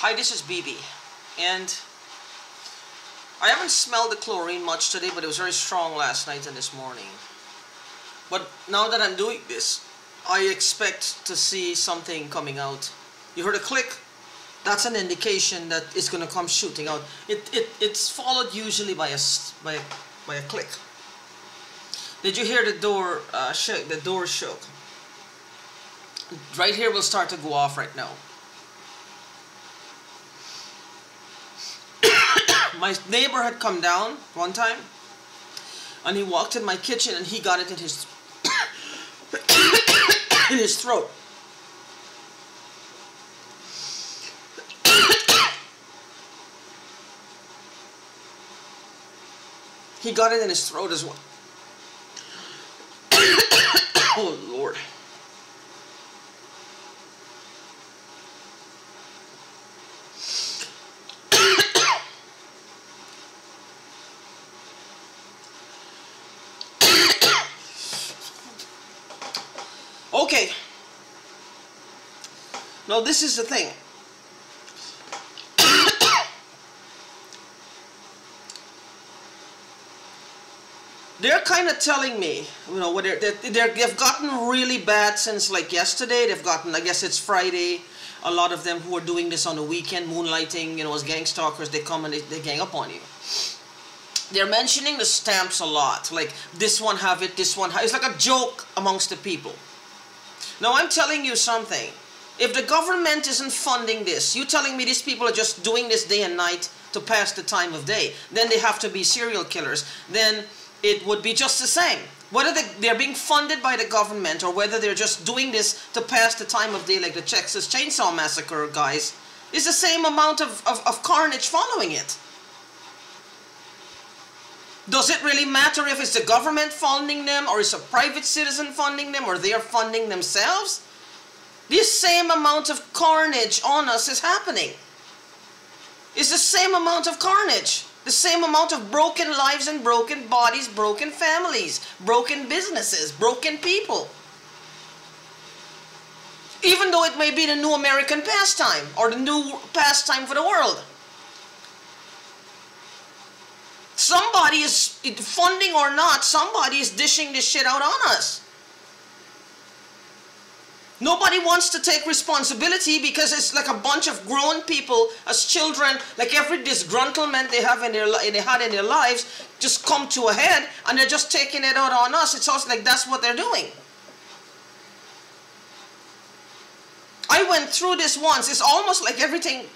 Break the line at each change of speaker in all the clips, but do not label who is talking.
Hi, this is BB, and I haven't smelled the chlorine much today, but it was very strong last night and this morning. But now that I'm doing this, I expect to see something coming out. You heard a click? That's an indication that it's going to come shooting out. It's followed usually by a click. Did you hear the door shake? The door shook. Right here will start to go off right now. My neighbor had come down one time, and he walked in my kitchen, and he got it in his in his throat. He got it in his throat as well. Oh, Lord. Okay. Now this is the thing. They're kind of telling me, you know, they've gotten really bad since like yesterday. They've gotten, I guess it's Friday. A lot of them who are doing this on the weekend, moonlighting, you know, as gang stalkers, they come and they gang up on you. They're mentioning the stamps a lot. Like, this one have it, this one have it. It's like a joke amongst the people. Now, I'm telling you something. If the government isn't funding this, you telling me these people are just doing this day and night to pass the time of day, then they have to be serial killers. Then it would be just the same. Whether they're being funded by the government or whether they're just doing this to pass the time of day like the Texas Chainsaw Massacre guys, is the same amount of carnage following it. Does it really matter if it's the government funding them or it's a private citizen funding them or they are funding themselves? This same amount of carnage on us is happening. It's the same amount of carnage. The same amount of broken lives and broken bodies, broken families, broken businesses, broken people. Even though it may be the new American pastime or the new pastime for the world. Somebody is, funding or not, somebody is dishing this shit out on us. Nobody wants to take responsibility because it's like a bunch of grown people as children, like every disgruntlement they have they had in their lives just come to a head and they're just taking it out on us. It's also like that's what they're doing. I went through this once. It's almost like everything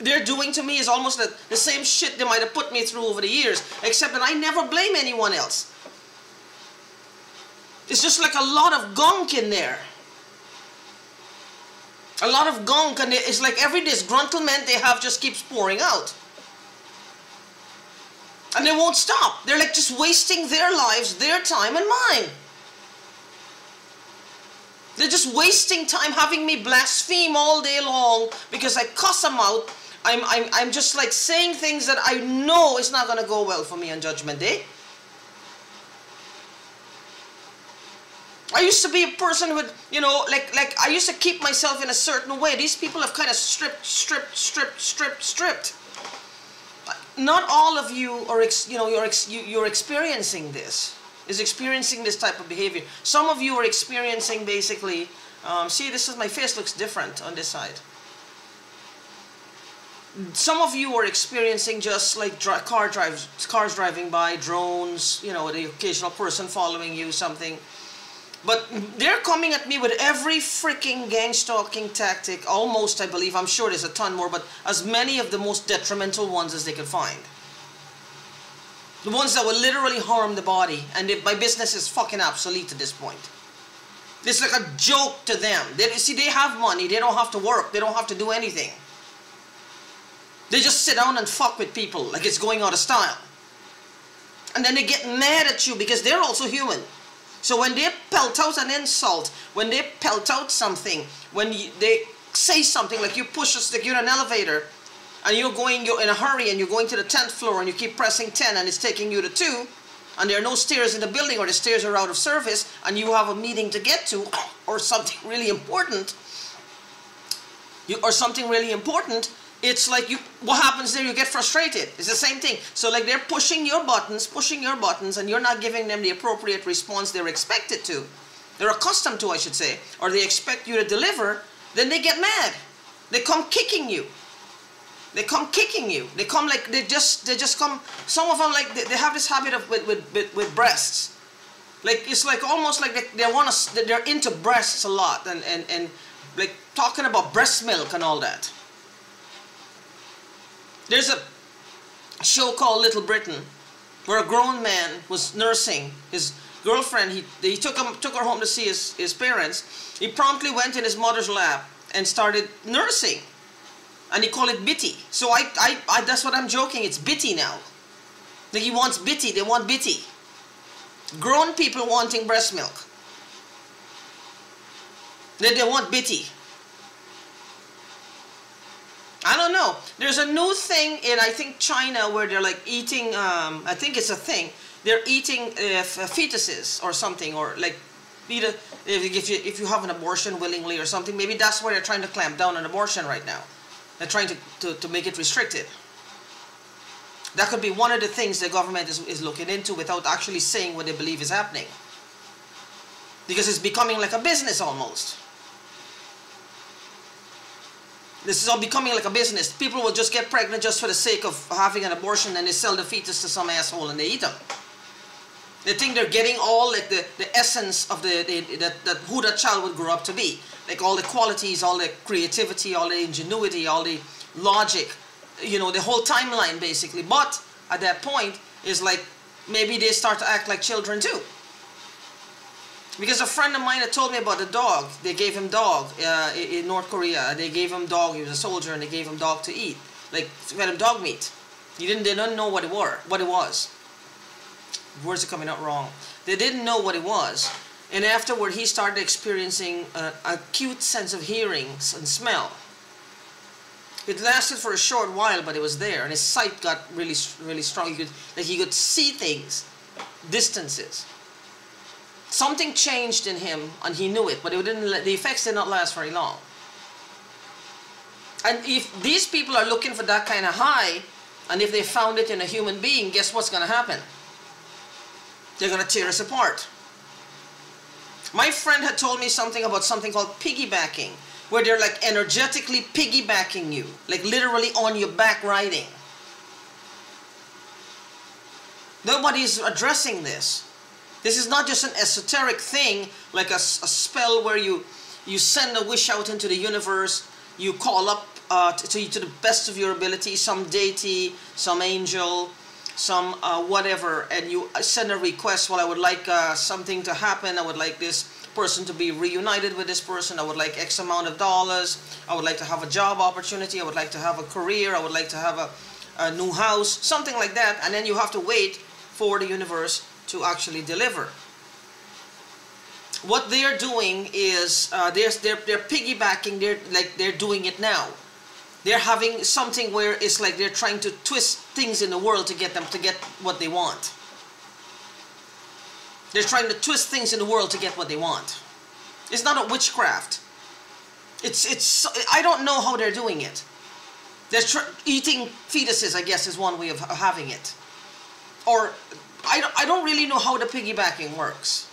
they're doing to me is almost the same shit they might have put me through over the years, except that I never blame anyone else. It's just like a lot of gunk in there. A lot of gunk, and it's like every disgruntlement they have just keeps pouring out. And they won't stop. They're like just wasting their lives, their time, and mine. They're just wasting time having me blaspheme all day long because I cuss them out. I'm just like saying things that I know is not going to go well for me on Judgment Day. I used to be a person who would, you know, like I used to keep myself in a certain way. These people have kind of stripped. Not all of you are, you're experiencing this. Is experiencing this type of behavior. Some of you are experiencing basically, see, my face looks different on this side. Some of you are experiencing just like cars driving by, drones, you know, the occasional person following you, something. But they're coming at me with every freaking gang stalking tactic, almost, I believe. I'm sure there's a ton more, but as many of the most detrimental ones as they could find. The ones that will literally harm the body, and my business is fucking obsolete at this point. It's like a joke to them. See, they have money, they don't have to work, they don't have to do anything. They just sit down and fuck with people like it's going out of style. And then they get mad at you because they're also human. So when they pelt out an insult, when they pelt out something, when they say something like you push us, like you're in an elevator, and you're in a hurry and you're going to the 10th floor and you keep pressing 10 and it's taking you to 2, and there are no stairs in the building or the stairs are out of service and you have a meeting to get to or something really important, it's like what happens there, you get frustrated. It's the same thing. So like they're pushing your buttons, and you're not giving them the appropriate response they're expected to. They're accustomed to, I should say, or they expect you to deliver, then they get mad. They come kicking you. They come kicking you. They come like, they just come, some of them like, they have this habit of with breasts. Like, it's like almost like they're into breasts a lot, and like talking about breast milk and all that. There's a show called Little Britain where a grown man was nursing his girlfriend. He took her home to see his parents. He promptly went in his mother's lap and started nursing. And he called it bitty. So I that's what I'm joking. It's bitty now. Like he wants bitty. They want bitty. Grown people wanting breast milk. They want bitty. I don't know. There's a new thing in, I think, China where they're like eating, I think it's a thing. They're eating fetuses or something, or like either if you have an abortion willingly or something. Maybe that's where they're trying to clamp down on abortion right now. They're trying to make it restricted. That could be one of the things the government is looking into without actually saying what they believe is happening. Because it's becoming like a business almost. This is all becoming like a business. People will just get pregnant just for the sake of having an abortion, and they sell the fetus to some asshole and they eat them. They think they're getting all like the essence of who that child would grow up to be. Like all the qualities, all the creativity, all the ingenuity, all the logic, you know, the whole timeline basically. But at that point is like maybe they start to act like children too. Because a friend of mine had told me about the dog. They gave him dog in North Korea. They gave him dog. He was a soldier, and they gave him dog to eat. Like fed him dog meat. They didn't know what it was. Words are coming out wrong. They didn't know what it was. And afterward, he started experiencing an acute sense of hearing and smell. It lasted for a short while, but it was there, and his sight got really strong. He could see things, distances. Something changed in him, and he knew it, but the effects did not last very long. And if these people are looking for that kind of high, and if they found it in a human being, guess what's going to happen? They're going to tear us apart. My friend had told me something about something called piggybacking, where they're like energetically piggybacking you, like literally on your back riding. Nobody's addressing this. This is not just an esoteric thing, like a spell where you send a wish out into the universe, you call up to the best of your ability, some deity, some angel, some whatever, and you send a request. Well, I would like something to happen. I would like this person to be reunited with this person. I would like X amount of dollars. I would like to have a job opportunity. I would like to have a career. I would like to have a new house, something like that. And then you have to wait for the universe to actually deliver. What they're doing is they're piggybacking. They're doing it now. They're having something where it's like they're trying to twist things in the world to get what they want. They're trying to twist things in the world to get what they want. It's not a witchcraft. I don't know how they're doing it. They're eating fetuses, I guess, is one way of having it. Or I don't really know how the piggybacking works.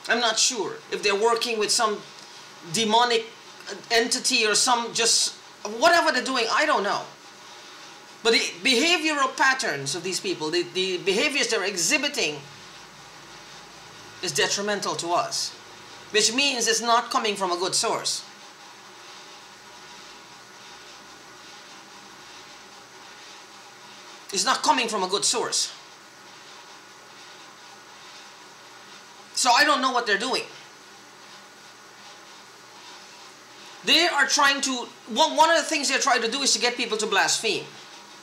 I'm not sure if they're working with some demonic entity or some just whatever they're doing. I don't know. But the behavioral patterns of these people, the behaviors they're exhibiting, is detrimental to us, which means it's not coming from a good source. It's not coming from a good source. So I don't know what they're doing. They are trying to, one of the things they're trying to do is to get people to blaspheme,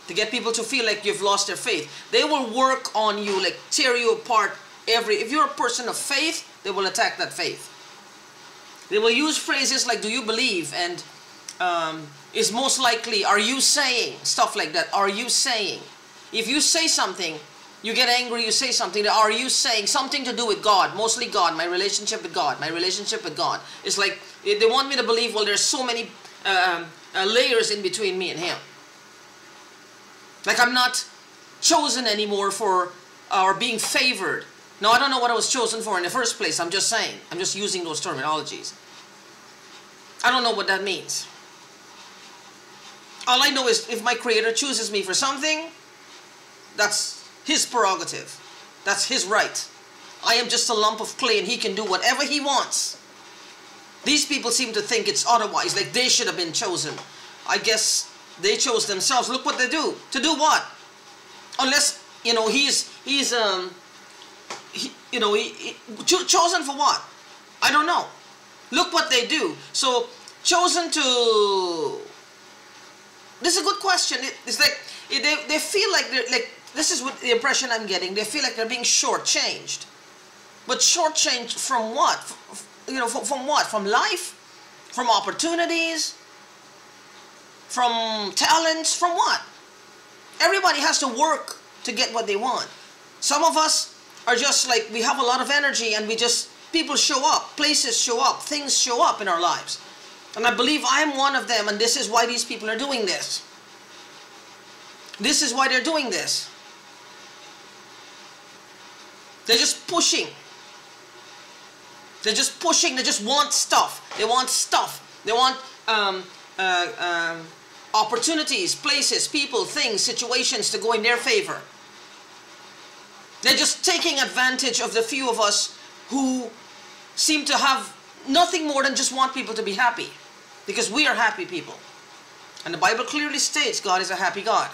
to get people to feel like you've lost their faith. They will work on you, like tear you apart. If you're a person of faith, they will attack that faith. They will use phrases like, do you believe? And is most likely, are you saying? Stuff like that. Are you saying? If you say something, you get angry, you say something, are you saying? Something to do with God, mostly God, my relationship with God, my relationship with God. It's like, they want me to believe, well, there's so many layers in between me and him. Like I'm not chosen anymore for or being favored. No, I don't know what I was chosen for in the first place. I'm just saying. I'm just using those terminologies. I don't know what that means. All I know is if my Creator chooses me for something, that's His prerogative. That's His right. I am just a lump of clay and He can do whatever He wants. These people seem to think it's otherwise, like they should have been chosen. I guess they chose themselves. Look what they do. To do what? Unless, you know, chosen for what? I don't know. Look what they do. So, chosen to... This is a good question. It's like, they feel like they're, like, this is what the impression I'm getting. They feel like they're being shortchanged. But shortchanged from what? You know, from what? From life? From opportunities? From talents? From what? Everybody has to work to get what they want. Some of us are just like, we have a lot of energy and we just, people show up, places show up, things show up in our lives. And I believe I'm one of them, and this is why these people are doing this. This is why they're doing this. They're just pushing. They're just pushing, they just want stuff. They want stuff. They want opportunities, places, people, things, situations to go in their favor. They're just taking advantage of the few of us who seem to have nothing more than just want people to be happy. Because we are happy people. And the Bible clearly states God is a happy God.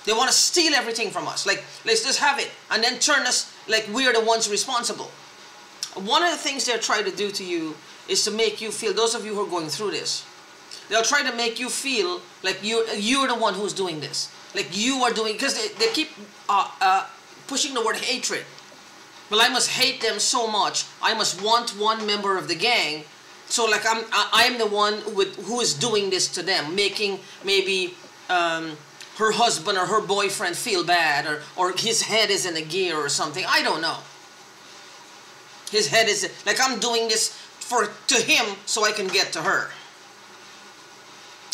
They want to steal everything from us. Like, let's just have it. And then turn us like we're the ones responsible. One of the things they'll try to do to you is to make you feel, those of you who are going through this, they'll try to make you feel like you're the one who's doing this. Like you are doing, because they keep pushing the word hatred. Well, I must hate them so much. I must want one member of the gang. So like I'm the one who is doing this to them, making maybe her husband or her boyfriend feel bad, or his head is in a gear or something. I don't know. His head is like, I'm doing this to him so I can get to her.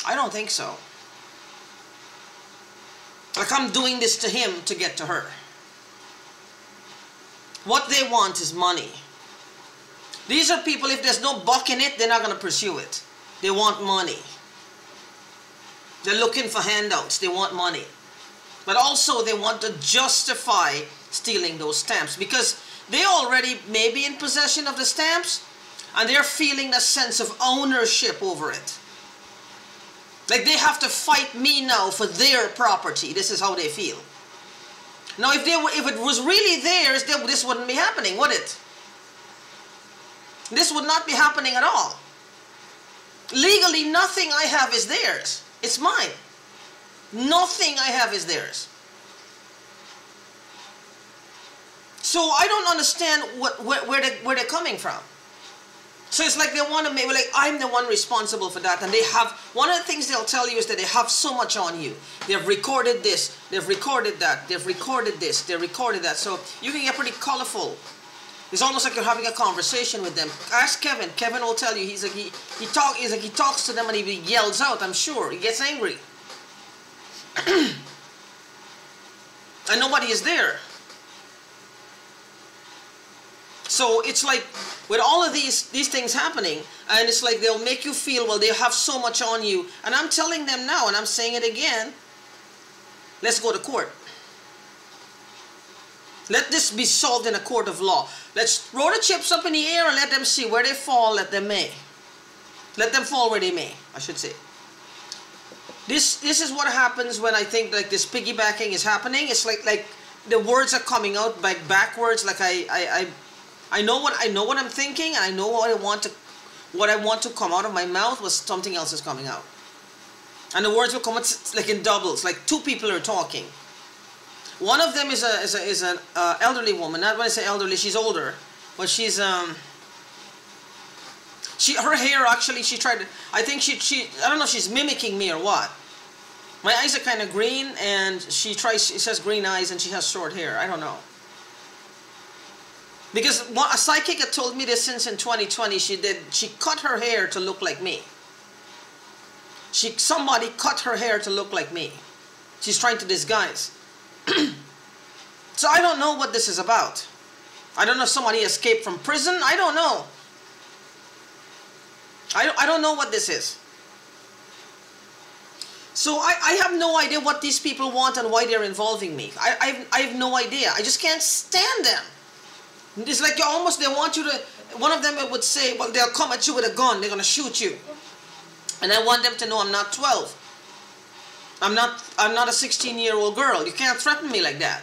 I don't think so. Like I'm doing this to him to get to her. What they want is money. These are people, if there's no buck in it, they're not going to pursue it. They want money. They're looking for handouts. They want money. But also they want to justify stealing those stamps because they already may be in possession of the stamps and they're feeling a sense of ownership over it. Like they have to fight me now for their property. This is how they feel. Now if it was really theirs, this wouldn't be happening, would it? This would not be happening at all. Legally, nothing I have is theirs. It's mine. Nothing I have is theirs. So I don't understand where they're coming from. So it's like they want to make, like, I'm the one responsible for that. And they have, one of the things they'll tell you is that they have so much on you. They've recorded this, they've recorded that, they've recorded this, they've recorded that. So you can get pretty colorful. It's almost like you're having a conversation with them. Ask Kevin. Kevin will tell you. He's like he talks to them and he yells out. I'm sure he gets angry, and nobody is there. So it's like with all of these things happening, and it's like they'll make you feel, well, they have so much on you. And I'm telling them now, and I'm saying it again. Let's go to court. Let this be solved in a court of law. Let's throw the chips up in the air and let them see where they fall. Let them may. Let them fall where they may, I should say. This is what happens when I think like this piggybacking is happening. It's like the words are coming out like backwards. Like I know what I'm thinking, and I know what I want to come out of my mouth, was something else is coming out. And the words will come out like in doubles, like two people are talking. One of them is an elderly woman. Not when I say elderly, she's older, but she's her hair actually, she tried to, I think she I don't know if she's mimicking me or what. My eyes are kind of green, and she says green eyes, and she has short hair. I don't know. Because a psychic had told me this since in 2020. She cut her hair to look like me. Somebody cut her hair to look like me. She's trying to disguise. So I don't know what this is about. I don't know if somebody escaped from prison. I don't know. I don't know what this is. So I have no idea what these people want and why they're involving me. I have no idea. I just can't stand them. It's like they want you to, one of them would say, well, they'll come at you with a gun. They're going to shoot you. And I want them to know I'm not 12. I'm not a 16-year-old girl. You can't threaten me like that.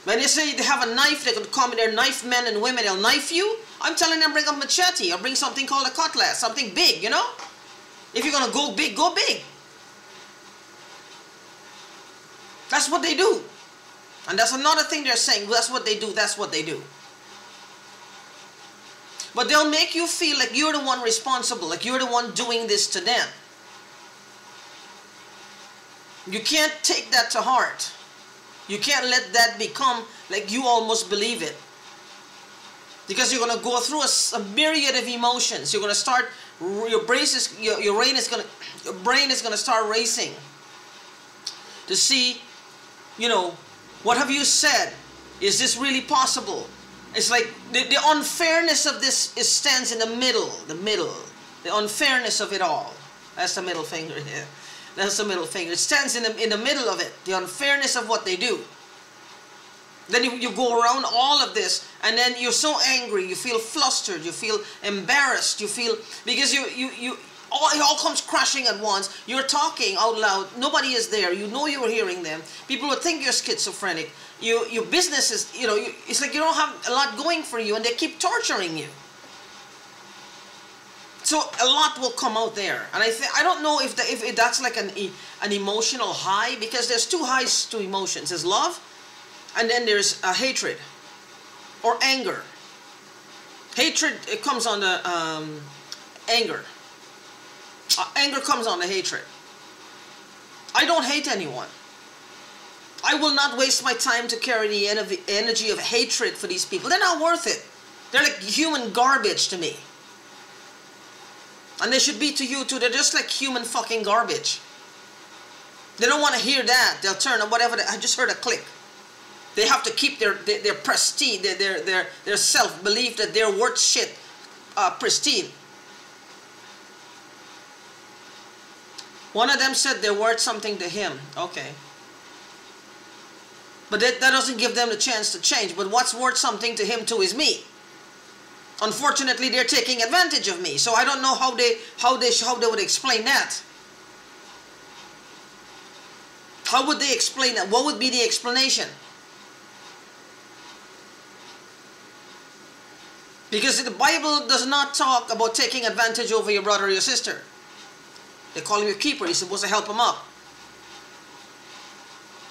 When they say they have a knife, they could come in, they're knife men and women, they'll knife you. I'm telling them bring a machete or bring something called a cutlass, something big, you know? If you're going to go big, go big. That's what they do. And that's another thing they're saying. That's what they do. That's what they do. But they'll make you feel like you're the one responsible, like you're the one doing this to them. You can't take that to heart. You can't let that become like you almost believe it. Because you're going to go through a myriad of emotions. You're going to start, your brain is going to start racing to see, you know, what have you said? Is this really possible? It's like the unfairness of this stands in the middle. The unfairness of it all. That's the middle finger here. That's the middle finger. It stands in the middle of it. The unfairness of what they do. Then you go around all of this, and then you're so angry. You feel flustered. You feel embarrassed. You feel, because it all comes crashing at once. You're talking out loud. Nobody is there. You know you're hearing them. People would think you're schizophrenic. Your business is, you know, it's like you don't have a lot going for you, and they keep torturing you. So a lot will come out there, and I don't know if that's like an emotional high, because there's two highs to emotions. There's love, and then there's hatred or anger. Hatred, it comes on the anger. Anger comes on the hatred. I don't hate anyone. I will not waste my time to carry the energy of hatred for these people. They're not worth it. They're like human garbage to me. And they should be to you too. They're just like human fucking garbage. They don't want to hear that. They'll turn on whatever. I just heard a click. They have to keep their prestige, their self-belief that they're worth shit pristine. One of them said they're worth something to him. Okay. But that doesn't give them the chance to change. But what's worth something to him too is me. Unfortunately, they're taking advantage of me. So I don't know how they would explain that. How would they explain that? What would be the explanation? Because the Bible does not talk about taking advantage over your brother or your sister. They call him your keeper. You're supposed to help him up.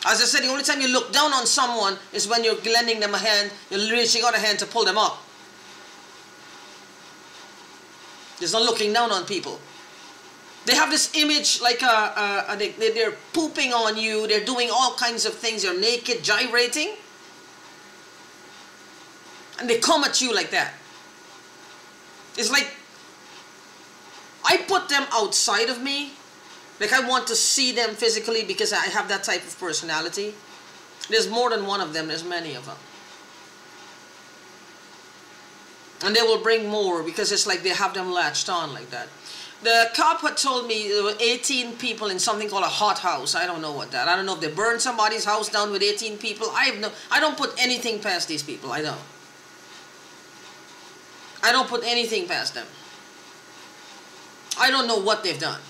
As I said, the only time you look down on someone is when you're lending them a hand, you're reaching out a hand to pull them up. There's no looking down on people. They have this image like they're pooping on you, they're doing all kinds of things, they're naked, gyrating. And they come at you like that. It's like, I put them outside of me. Like I want to see them physically because I have that type of personality. There's more than one of them, there's many of them. And they will bring more because it's like they have them latched on like that. The cop had told me there were 18 people in something called a hot house. I don't know what that. I don't know if they burned somebody's house down with 18 people. I don't put anything past these people. I don't. I don't put anything past them. I don't know what they've done.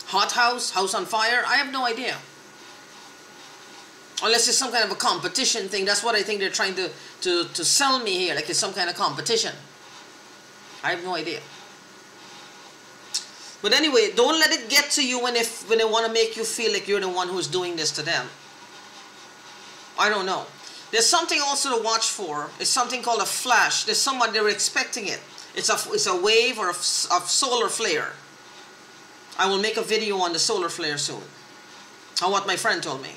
Hot house, house on fire, I have no idea. Unless it's some kind of a competition thing. That's what I think they're trying to sell me here, like it's some kind of competition. I have no idea. But anyway, don't let it get to you when they want to make you feel like you're the one who's doing this to them. I don't know. There's something also to watch for. It's something called a flash. There's someone, they're expecting it. It's a wave or a solar flare. I will make a video on the solar flare soon. On what my friend told me.